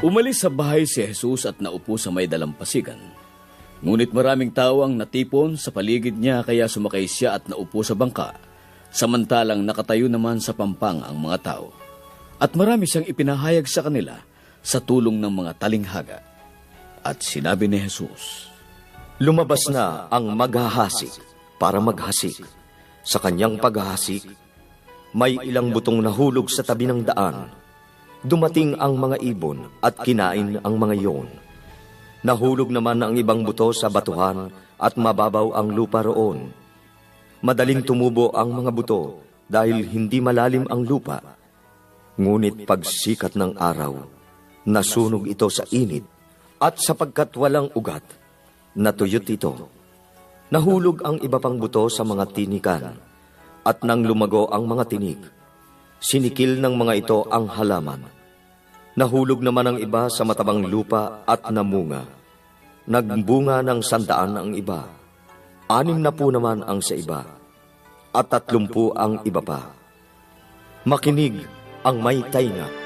Umalis sa bahay si Jesus at naupo sa may dalampasigan. Ngunit maraming tao ang natipon sa paligid niya kaya sumakay siya at naupo sa bangka, samantalang nakatayo naman sa pampang ang mga tao. At marami siyang ipinahayag sa kanila sa tulong ng mga talinghaga. At sinabi ni Jesus, Lumabas na ang maghahasik para maghasik. Sa kanyang paghahasik, may ilang butong nahulog sa tabi ng daan. Dumating ang mga ibon at kinain ang mga iyon. Nahulog naman ang ibang buto sa batuhan at mababaw ang lupa roon. Madaling tumubo ang mga buto dahil hindi malalim ang lupa. Ngunit pagsikat ng araw, nasunog ito sa init at sapagkat walang ugat, natuyot ito. Nahulog ang iba pang buto sa mga tinikan at nang lumago ang mga tinik, sinikil ng mga ito ang halaman. Nahulog naman ang iba sa matabang lupa at namunga. Nagbunga ng 100 ang iba. 60 naman ang sa iba. At 30 ang iba pa. Makinig ang may tainga